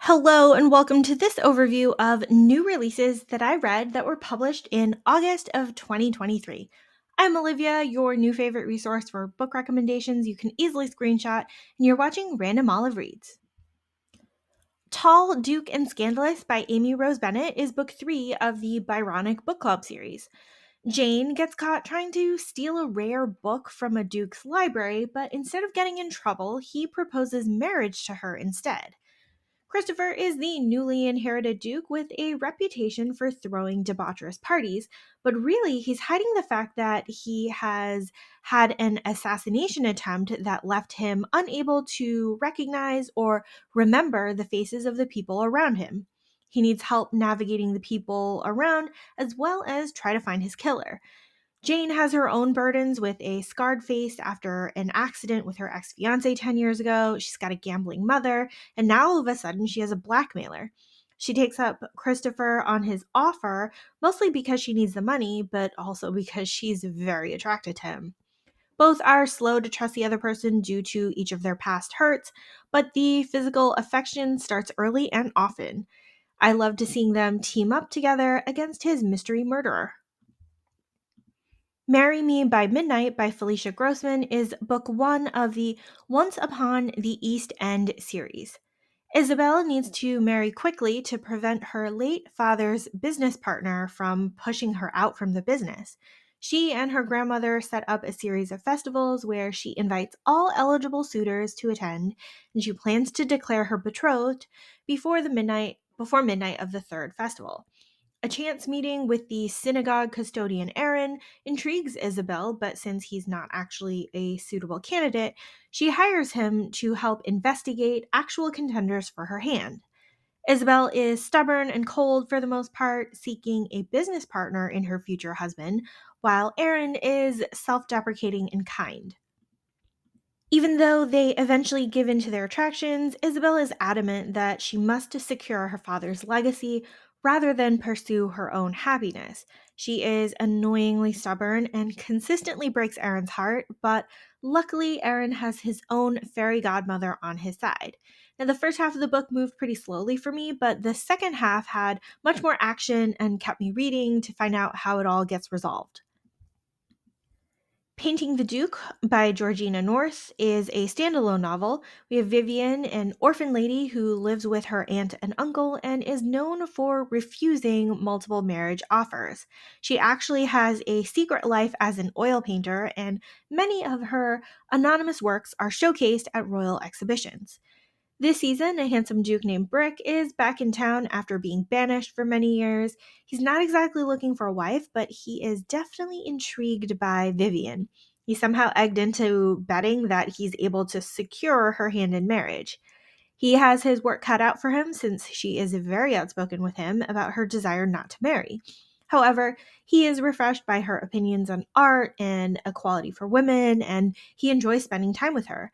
Hello, and welcome to this overview of new releases that I read that were published in August of 2023. I'm Olivia, your new favorite resource for book recommendations you can easily screenshot, and you're watching Random Olive Reads. Tall, Duke, and Scandalous by Amy Rose Bennett is book 3 of the Byronic book club series. Jane gets caught trying to steal a rare book from a duke's library, but instead of getting in trouble, he proposes marriage to her instead. Christopher is the newly inherited Duke with a reputation for throwing debaucherous parties, but really he's hiding the fact that he has had an assassination attempt that left him unable to recognize or remember the faces of the people around him. He needs help navigating the people around as well as try to find his killer. Jane has her own burdens with a scarred face after an accident with her ex fiance 10 years ago. She's got a gambling mother, and now all of a sudden she has a blackmailer. She takes up Christopher on his offer, mostly because she needs the money, but also because she's very attracted to him. Both are slow to trust the other person due to each of their past hurts, but the physical affection starts early and often. I love to seeing them team up together against his mystery murderer. Marry Me by Midnight by Felicia Grossman is book 1 of the Once Upon the East End series. Isabel needs to marry quickly to prevent her late father's business partner from pushing her out from the business. She and her grandmother set up a series of festivals where she invites all eligible suitors to attend, and she plans to declare her betrothed before midnight of the third festival. A chance meeting with the synagogue custodian Aaron intrigues Isabel, but since he's not actually a suitable candidate, she hires him to help investigate actual contenders for her hand. Isabel is stubborn and cold for the most part, seeking a business partner in her future husband, while Aaron is self deprecating and kind. Even though they eventually give in to their attractions, Isabel is adamant that she must secure her father's legacy rather than pursue her own happiness. She is annoyingly stubborn and consistently breaks Aaron's heart, but luckily, Aaron has his own fairy godmother on his side. Now, the first half of the book moved pretty slowly for me, but the second half had much more action and kept me reading to find out how it all gets resolved. Painting the Duke by Georgina North is a standalone novel. We have Vivian, an orphan lady who lives with her aunt and uncle and is known for refusing multiple marriage offers. She actually has a secret life as an oil painter, and many of her anonymous works are showcased at royal exhibitions. This season, a handsome duke named Brick is back in town after being banished for many years. He's not exactly looking for a wife, but he is definitely intrigued by Vivian. He's somehow egged into betting that he's able to secure her hand in marriage. He has his work cut out for him since she is very outspoken with him about her desire not to marry. However, he is refreshed by her opinions on art and equality for women, and he enjoys spending time with her.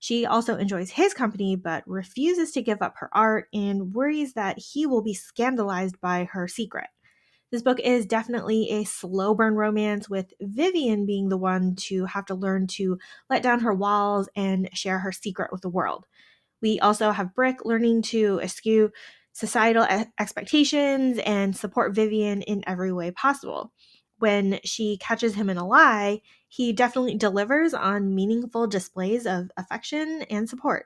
She also enjoys his company but refuses to give up her art and worries that he will be scandalized by her secret. This book is definitely a slow burn romance, with Vivian being the one to have to learn to let down her walls and share her secret with the world. We also have Brick learning to eschew societal expectations and support Vivian in every way possible. When she catches him in a lie, he definitely delivers on meaningful displays of affection and support.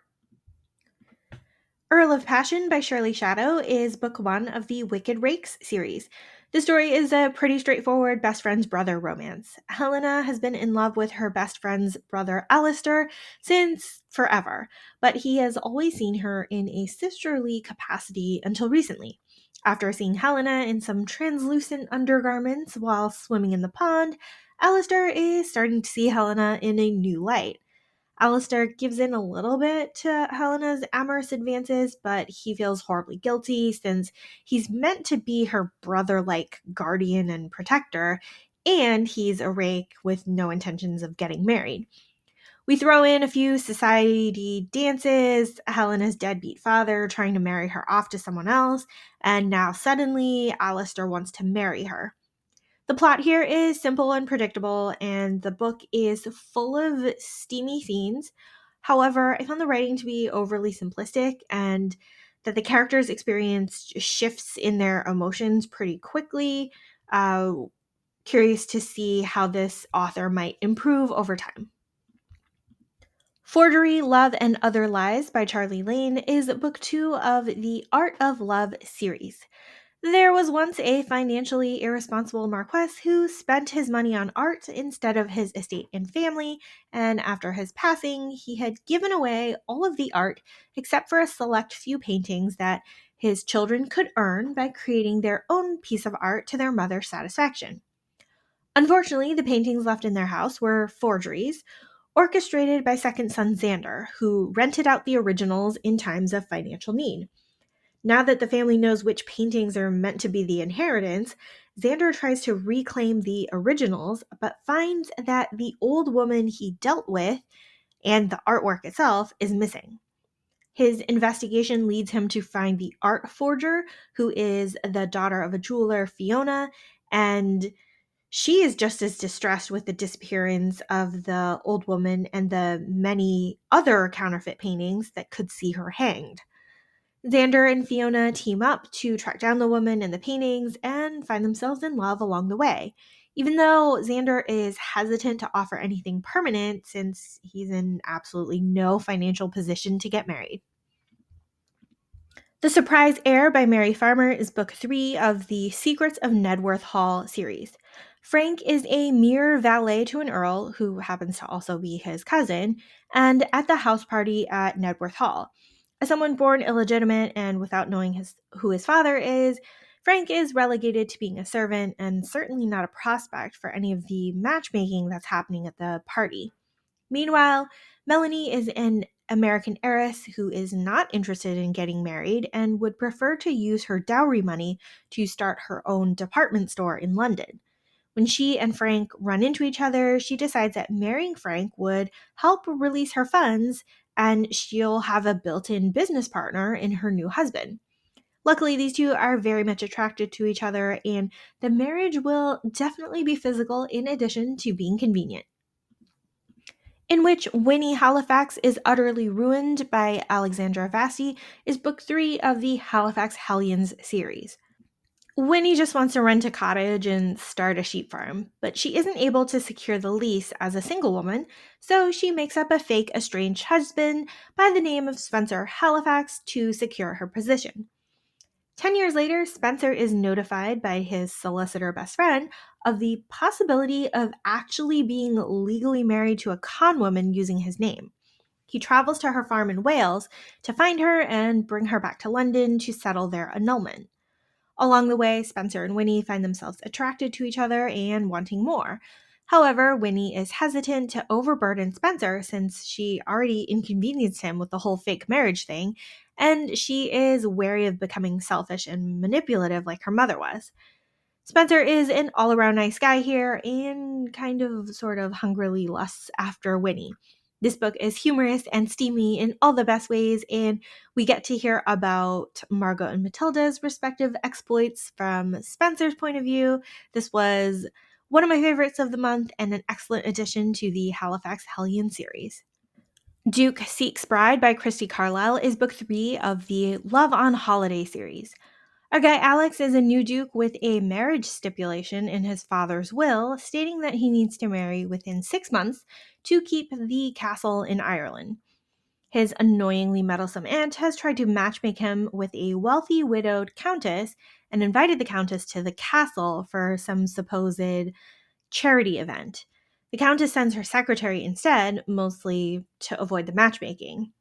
Earl of Passion by Shirley Shadow is book 1 of the Wicked Rakes series. The story is a pretty straightforward best friend's brother romance. Helena has been in love with her best friend's brother Alistair since forever, but he has always seen her in a sisterly capacity until recently. After seeing Helena in some translucent undergarments while swimming in the pond, Alistair is starting to see Helena in a new light. Alistair gives in a little bit to Helena's amorous advances, but he feels horribly guilty since he's meant to be her brother-like guardian and protector, and he's a rake with no intentions of getting married. We throw in a few society dances, Helena's deadbeat father trying to marry her off to someone else, and now suddenly Alistair wants to marry her. The plot here is simple and predictable, and the book is full of steamy scenes. However, I found the writing to be overly simplistic, and that the characters experience shifts in their emotions pretty quickly. Curious to see how this author might improve over time. Forgery, Love, and Other Lies by Charlie Lane is book 2 of the Art of Love series. There was once a financially irresponsible marquess who spent his money on art instead of his estate and family, and after his passing, he had given away all of the art except for a select few paintings that his children could earn by creating their own piece of art to their mother's satisfaction. Unfortunately, the paintings left in their house were forgeries, orchestrated by second son Xander, who rented out the originals in times of financial need. Now that the family knows which paintings are meant to be the inheritance, Xander tries to reclaim the originals, but finds that the old woman he dealt with and the artwork itself is missing. His investigation leads him to find the art forger, who is the daughter of a jeweler, Fiona, and she is just as distressed with the disappearance of the old woman and the many other counterfeit paintings that could see her hanged. Xander and Fiona team up to track down the woman and the paintings and find themselves in love along the way, even though Xander is hesitant to offer anything permanent since he's in absolutely no financial position to get married. The Surprise Heir by Mary Farmer is book 3 of the Secrets of Nedworth Hall series. Frank is a mere valet to an earl, who happens to also be his cousin, and at the house party at Nedworth Hall. As someone born illegitimate and without knowing who his father is, Frank is relegated to being a servant and certainly not a prospect for any of the matchmaking that's happening at the party. Meanwhile, Melanie is an American heiress who is not interested in getting married and would prefer to use her dowry money to start her own department store in London. When she and Frank run into each other, she decides that marrying Frank would help release her funds and she'll have a built in business partner in her new husband. Luckily, these two are very much attracted to each other, and the marriage will definitely be physical in addition to being convenient. In which Winnie Halifax is utterly ruined by Alexandra Vassie is book 3 of the Halifax Hellions series. Winnie just wants to rent a cottage and start a sheep farm, but she isn't able to secure the lease as a single woman, so she makes up a fake estranged husband by the name of Spencer Halifax to secure her position. 10 years later, Spencer is notified by his solicitor best friend of the possibility of actually being legally married to a con woman using his name. He travels to her farm in Wales to find her and bring her back to London to settle their annulment. Along the way, Spencer and Winnie find themselves attracted to each other and wanting more. However, Winnie is hesitant to overburden Spencer since she already inconvenienced him with the whole fake marriage thing, and she is wary of becoming selfish and manipulative like her mother was. Spencer is an all around nice guy here and kind of sort of hungrily lusts after Winnie. This book is humorous and steamy in all the best ways, and we get to hear about Margot and Matilda's respective exploits from Spencer's point of view. This was one of my favorites of the month and an excellent addition to the Halifax Hellion series. Duke Seeks Bride by Christy Carlisle is book 3 of the Love on Holiday series. Our guy Alex is a new duke with a marriage stipulation in his father's will, stating that he needs to marry within 6 months to keep the castle in Ireland. His annoyingly meddlesome aunt has tried to matchmake him with a wealthy widowed countess and invited the countess to the castle for some supposed charity event. The countess sends her secretary instead, mostly to avoid the matchmaking.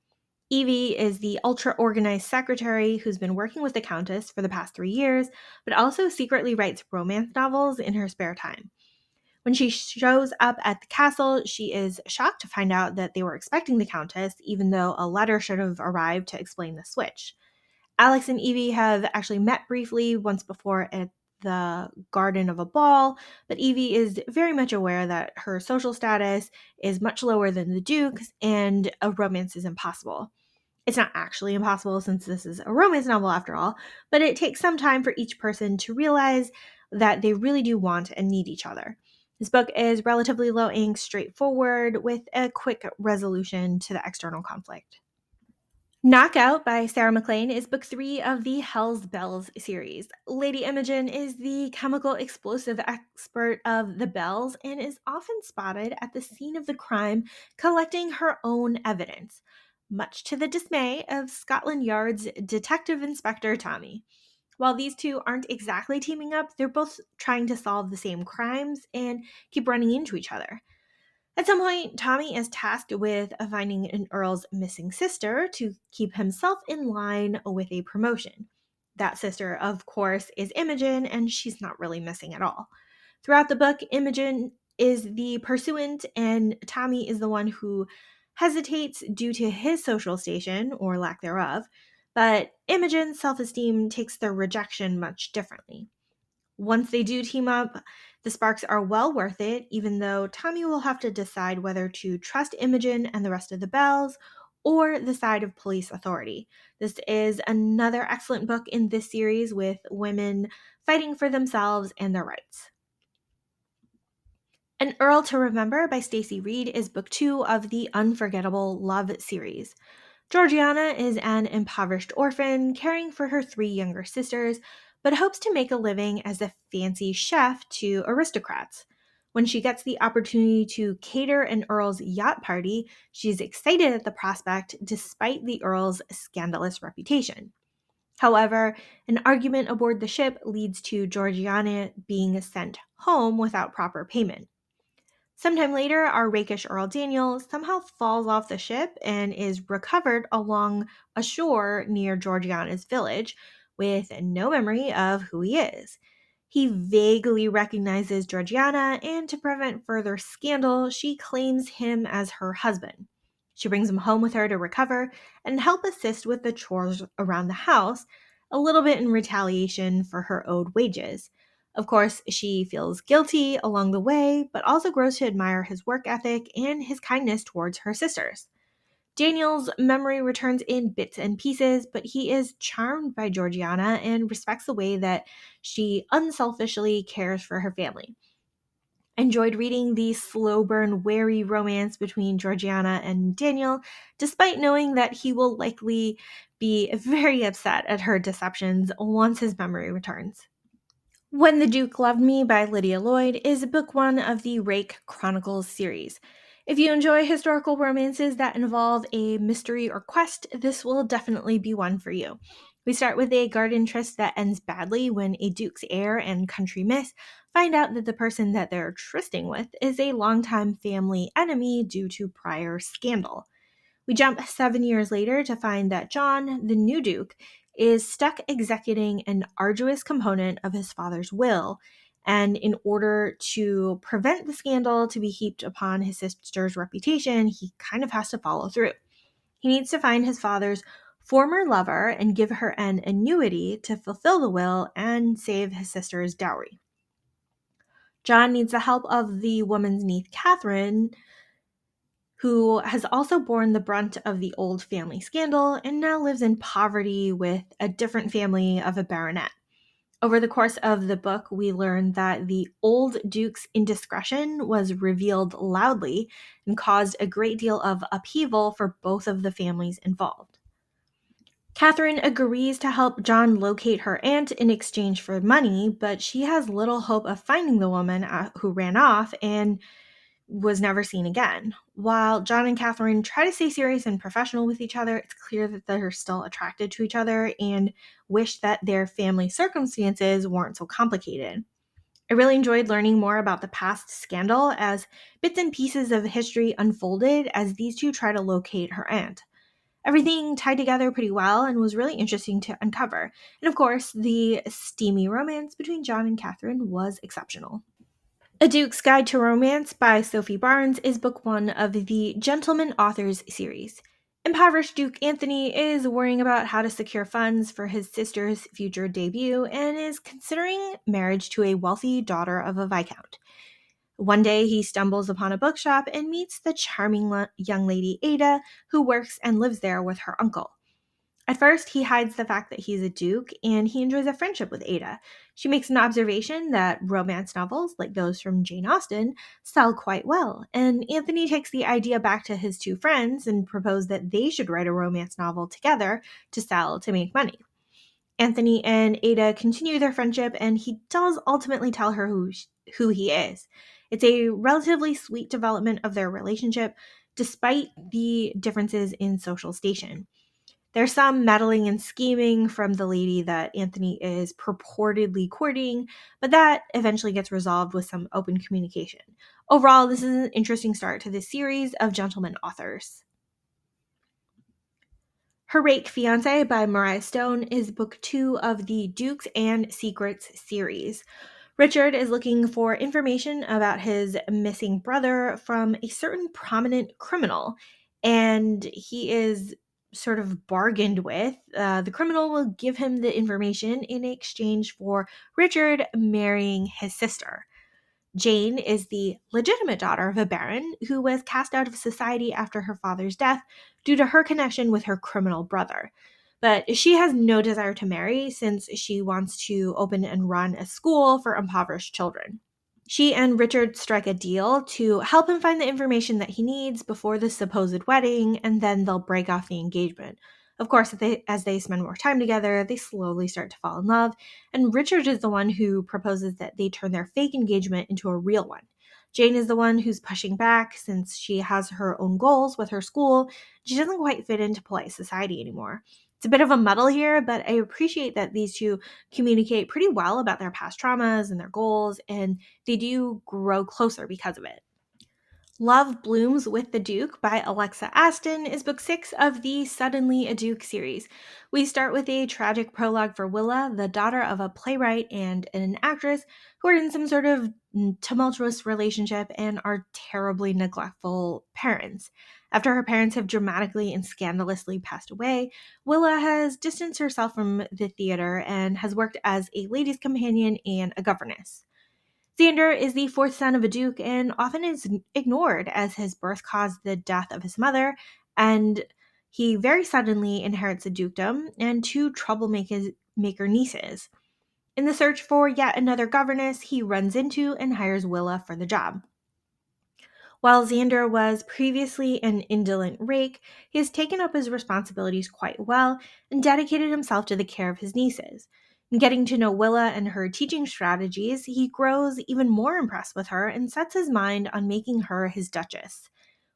Evie is the ultra organized secretary who's been working with the Countess for the past 3 years, but also secretly writes romance novels in her spare time. When she shows up at the castle, she is shocked to find out that they were expecting the Countess, even though a letter should have arrived to explain the switch. Alex and Evie have actually met briefly once before at the garden of a ball, but Evie is very much aware that her social status is much lower than the Duke's and a romance is impossible. It's not actually impossible since this is a romance novel after all, but it takes some time for each person to realize that they really do want and need each other. This book is relatively low ink, straightforward, with a quick resolution to the external conflict. Knockout by Sarah MacLean is book 3 of the Hell's Bells series. Lady Imogen is the chemical explosive expert of the Bells and is often spotted at the scene of the crime collecting her own evidence, much to the dismay of Scotland Yard's Detective Inspector Tommy. While these two aren't exactly teaming up, they're both trying to solve the same crimes and keep running into each other. At some point, Tommy is tasked with finding an Earl's missing sister to keep himself in line with a promotion. That sister, of course, is Imogen, and she's not really missing at all. Throughout the book, Imogen is the pursuant, and Tommy is the one who hesitates due to his social station, or lack thereof. But Imogen's self esteem takes the rejection much differently. Once they do team up, the sparks are well worth it, even though Tommy will have to decide whether to trust Imogen and the rest of the Bells or the side of police authority. This is another excellent book in this series with women fighting for themselves and their rights. An Earl to Remember by Stacey Reed is book 2 of the Unforgettable Love series. Georgiana is an impoverished orphan caring for her 3 younger sisters, but hopes to make a living as a fancy chef to aristocrats. When she gets the opportunity to cater an Earl's yacht party, she's excited at the prospect despite the Earl's scandalous reputation. However, an argument aboard the ship leads to Georgiana being sent home without proper payment. Sometime later, our rakish Earl Daniel somehow falls off the ship and is recovered along a shore near Georgiana's village with no memory of who he is. He vaguely recognizes Georgiana, and to prevent further scandal, she claims him as her husband. She brings him home with her to recover and help assist with the chores around the house, a little bit in retaliation for her owed wages. Of course, she feels guilty along the way, but also grows to admire his work ethic and his kindness towards her sisters. Daniel's memory returns in bits and pieces, but he is charmed by Georgiana and respects the way that she unselfishly cares for her family. Enjoyed reading the slow burn, wary romance between Georgiana and Daniel, despite knowing that he will likely be very upset at her deceptions once his memory returns. When the Duke Loved Me by Lydia Lloyd is book 1 of the Rake Chronicles series. If you enjoy historical romances that involve a mystery or quest, this will definitely be one for you. We start with a garden tryst that ends badly when a Duke's heir and country miss find out that the person that they're trysting with is a longtime family enemy due to prior scandal. We jump 7 years later to find that John, the new Duke, is stuck executing an arduous component of his father's will, and in order to prevent the scandal to be heaped upon his sister's reputation, he kind of has to follow through. He needs to find his father's former lover and give her an annuity to fulfill the will and save his sister's dowry. John needs the help of the woman's niece, Catherine, who has also borne the brunt of the old family scandal and now lives in poverty with a different family of a baronet. Over the course of the book, we learn that the old Duke's indiscretion was revealed loudly and caused a great deal of upheaval for both of the families involved. Catherine agrees to help John locate her aunt in exchange for money, but she has little hope of finding the woman who ran off and was never seen again. While John and Catherine try to stay serious and professional with each other, it's clear that they're still attracted to each other and wish that their family circumstances weren't so complicated. I really enjoyed learning more about the past scandal as bits and pieces of history unfolded as these two try to locate her aunt. Everything tied together pretty well and was really interesting to uncover. And of course, the steamy romance between John and Catherine was exceptional. A Duke's Guide to Romance by Sophie Barnes is book 1 of the Gentleman Authors series. Impoverished Duke Anthony is worrying about how to secure funds for his sister's future debut and is considering marriage to a wealthy daughter of a viscount. One day he stumbles upon a bookshop and meets the charming young lady Ada, who works and lives there with her uncle. At first, he hides the fact that he's a duke and he enjoys a friendship with Ada. She makes an observation that romance novels, like those from Jane Austen, sell quite well, and Anthony takes the idea back to his two friends and proposed that they should write a romance novel together to sell to make money. Anthony and Ada continue their friendship, and he does ultimately tell her who he is. It's a relatively sweet development of their relationship, despite the differences in social station. There's some meddling and scheming from the lady that Anthony is purportedly courting, but that eventually gets resolved with some open communication. Overall, this is an interesting start to this series of gentleman authors. Her Rake Fiancé by Mariah Stone is book 2 of the Dukes and Secrets series. Richard is looking for information about his missing brother from a certain prominent criminal, and he is sort of bargained with. The criminal will give him the information in exchange for Richard marrying his sister. Jane is the legitimate daughter of a baron who was cast out of society after her father's death due to her connection with her criminal brother. But she has no desire to marry since she wants to open and run a school for impoverished children. She and Richard strike a deal to help him find the information that he needs before the supposed wedding, and then they'll break off the engagement. Of course, as they spend more time together, they slowly start to fall in love, and Richard is the one who proposes that they turn their fake engagement into a real one. Jane is the one who's pushing back since she has her own goals with her school. She doesn't quite fit into polite society anymore. It's a bit of a muddle here, but I appreciate that these two communicate pretty well about their past traumas and their goals, and they do grow closer because of it. Love Blooms with the Duke by Alexa Aston is book 6 of the Suddenly a Duke series. We start with a tragic prologue for Willa, the daughter of a playwright and an actress who are in some sort of tumultuous relationship and are terribly neglectful parents. After her parents have dramatically and scandalously passed away, Willa has distanced herself from the theater and has worked as a ladies' companion and a governess. Xander is the fourth son of a duke and often is ignored as his birth caused the death of his mother, and he very suddenly inherits a dukedom and two troublemaker nieces. In the search for yet another governess, he runs into and hires Willa for the job. While Xander was previously an indolent rake, he has taken up his responsibilities quite well and dedicated himself to the care of his nieces. In getting to know Willa and her teaching strategies, he grows even more impressed with her and sets his mind on making her his duchess.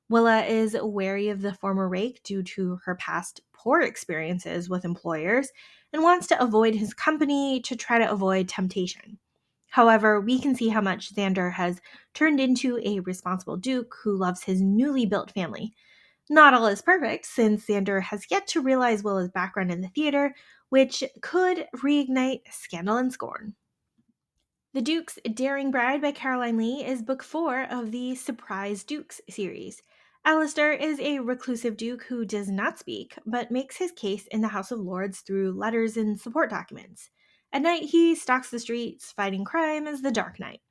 Willa is wary of the former rake due to her past poor experiences with employers and wants to avoid his company to try to avoid temptation. However, we can see how much Xander has turned into a responsible duke who loves his newly built family. Not all is perfect, since Xander has yet to realize Willa's background in the theater, which could reignite scandal and scorn. The Duke's Daring Bride by Caroline Lee is book 4 of the Surprise Dukes series. Alistair is a reclusive duke who does not speak, but makes his case in the House of Lords through letters and support documents. At night, he stalks the streets, fighting crime as the Dark Knight.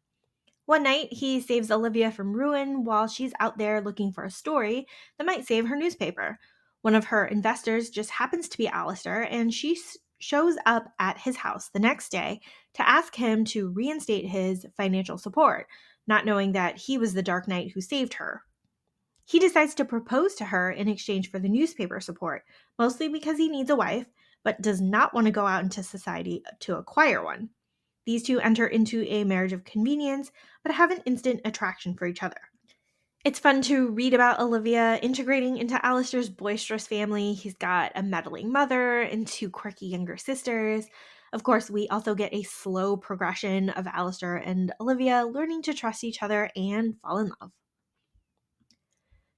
One night, he saves Olivia from ruin while she's out there looking for a story that might save her newspaper. One of her investors just happens to be Alistair, and she shows up at his house the next day to ask him to reinstate his financial support, not knowing that he was the Dark Knight who saved her. He decides to propose to her in exchange for the newspaper support, mostly because he needs a wife, but does not want to go out into society to acquire one. These two enter into a marriage of convenience, but have an instant attraction for each other. It's fun to read about Olivia integrating into Alistair's boisterous family. He's got a meddling mother and two quirky younger sisters. Of course, we also get a slow progression of Alistair and Olivia learning to trust each other and fall in love.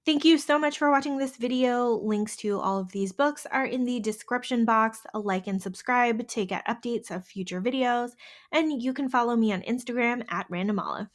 Thank you so much for watching this video. Links to all of these books are in the description box. Like and subscribe to get updates of future videos, and you can follow me on Instagram at randomolive.